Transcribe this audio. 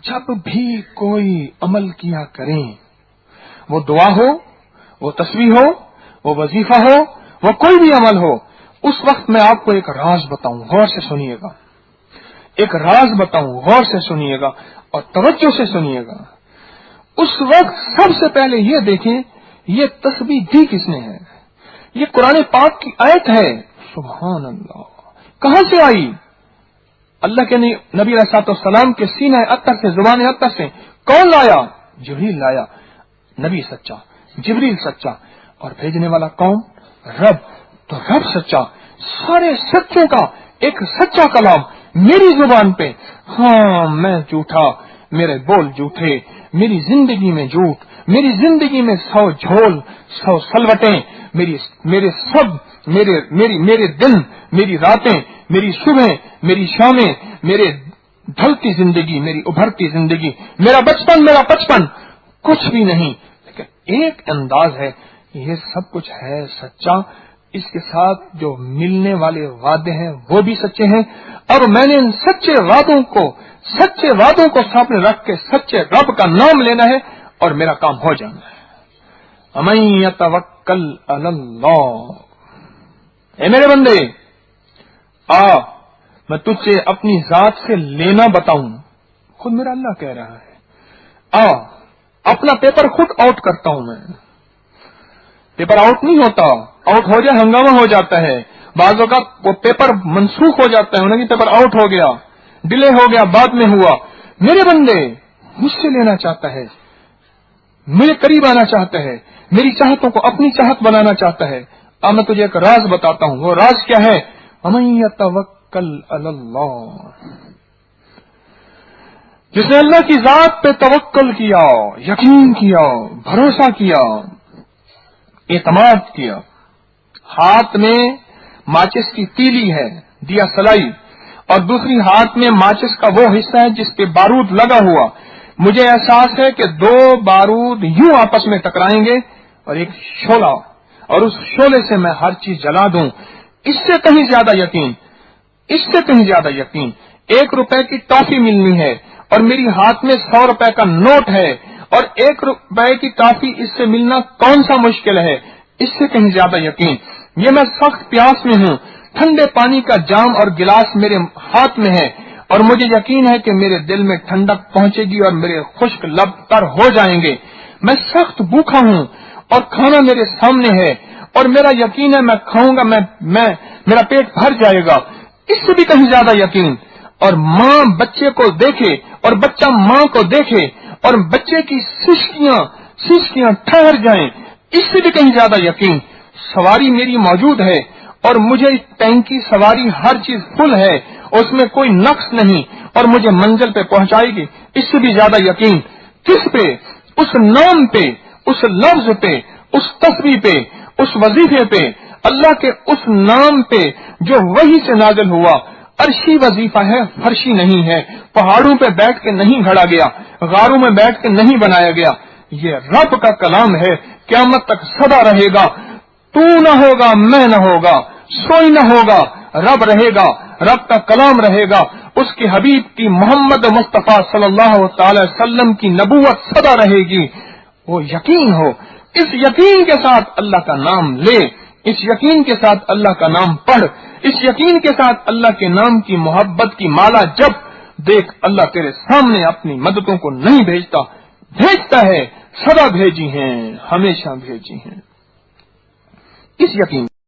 जब भी कोई अमल किया करें, वो दुआ हो, वो तस्बीह हो, वो वजीफा हो, वो कोई भी अमल हो, उस वक्त मैं आपको एक राज बताऊं, गौर से सुनिएगा। एक राज बताऊं, गौर से सुनिएगा और तवज्जो से सुनिएगा। उस वक्त सबसे पहले ये देखें, ये तस्बीह दी किसने है? ये कुरान पाक की आयत है। सुभान अल्लाह, कहां से आई? अल्लाह के नबी अलैहिस्सलाम के सीने अत्तर से, जुबान अत्तर से कौन लाया? जिब्रील लाया। नबी सच्चा, जिब्रील सच्चा, और भेजने वाला कौन? रब। तो रब सच्चा, सारे सच्चों का एक सच्चा कलाम मेरी जुबान पे। हाँ, मैं झूठा, मेरे बोल झूठे, मेरी जिंदगी में झूठ, मेरी जिंदगी में 100 झोल, 100 सलवटें, मेरे दिन, मेरी रातें, मेरी सुबह, मेरी शामें, मेरे ढलती जिंदगी, मेरी उभरती जिंदगी, मेरा बचपन कुछ भी नहीं, लेकिन एक अंदाज है, ये सब कुछ है सच्चा। इसके साथ जो मिलने वाले वादे हैं वो भी सच्चे हैं, और मैंने इन सच्चे वादों को सामने रख के सच्चे रब का नाम लेना है और मेरा काम हो जाना है। अमन यतवक्कल अलल्लाह, ए मेरे बंदे, आ मैं तुझसे अपनी जात से लेना बताऊं। खुद मेरा अल्लाह कह रहा है, अपना पेपर खुद आउट करता हूं मैं। पेपर आउट नहीं होता, आउट हो जाए हंगामा हो जाता है, बाजों का वो पेपर मनसूख हो जाता है, उन्हें पेपर आउट हो गया, डिले हो गया, बाद में हुआ। मेरे बंदे मुझसे लेना चाहता है, मेरे करीब आना चाहता है, मेरी चाहतों को अपनी चाहत बनाना चाहता है। अब मैं तुझे एक राज बताता हूं। वो राज क्या है? अमन यतवक्कल अलल्लाह, जिसने अल्लाह की जात पे तवक्कल किया, यकीन किया, भरोसा किया, एतमाद किया। हाथ में माचिस की तीली है, दिया सलाई, और दूसरी हाथ में माचिस का वो हिस्सा है जिस पे बारूद लगा हुआ। मुझे एहसास है कि 2 बारूद यूं आपस में टकराएंगे और एक शोला, और उस शोले से मैं हर चीज जला दूं। इससे कहीं ज्यादा यकीन, 1 रुपए की टॉफी मिलनी है और मेरी हाथ में 100 रुपए का नोट है, और 1 रुपए की टॉफी इससे मिलना कौन सा मुश्किल है? इससे कहीं ज्यादा यकीन। ये मैं सख्त प्यास में हूं, ठंडे पानी का जाम और गिलास मेरे हाथ में है, और मुझे यकीन है कि मेरे दिल में ठंडक पहुंचेगी और मेरे खुश्क लब तर हो जाएंगे। मैं सख्त भूखा हूं और खाना मेरे सामने है, और मेरा यकीन है मैं खाऊंगा, मेरा पेट भर जाएगा। इससे भी कहीं ज्यादा यकीन। और माँ बच्चे को देखे और बच्चा माँ को देखे और बच्चे की सिसकियां ठहर जाएं, इससे भी कहीं ज्यादा यकीन। सवारी मेरी मौजूद है और मुझे टैंकी सवारी हर चीज फुल है, उसमें कोई नक्स नहीं, और मुझे मंजिल पे पहुंचाएगी, इससे भी ज्यादा यकीन। किस पे? उस नाम पे, उस लफ्ज पे, उस तस्बीह पे, उस वजीफे पे, अल्लाह के उस नाम पे जो वही से नाजिल हुआ। अर्शी वजीफा है, फर्शी नहीं है, पहाड़ों पे बैठ के नहीं घड़ा गया, गारों में बैठ के नहीं बनाया गया। ये रब का कलाम है, क़यामत तक सदा रहेगा। तू न होगा, मैं न होगा, सोई न होगा, रब रहेगा, रब का कलाम रहेगा। उसके हबीब की मोहम्मद मुस्तफा सल्लल्लाहु अलैहि वसल्लम की नबूवत सदा रहेगी। वो यकीन हो, इस यकीन के साथ अल्लाह का नाम ले, इस यकीन के साथ अल्लाह का नाम पढ़, इस यकीन के साथ अल्लाह के नाम की मोहब्बत की माला जप। देख, अल्लाह तेरे सामने अपनी मददों को नहीं भेजता है, सदा भेजी हैं, हमेशा भेजी हैं। इस यकीन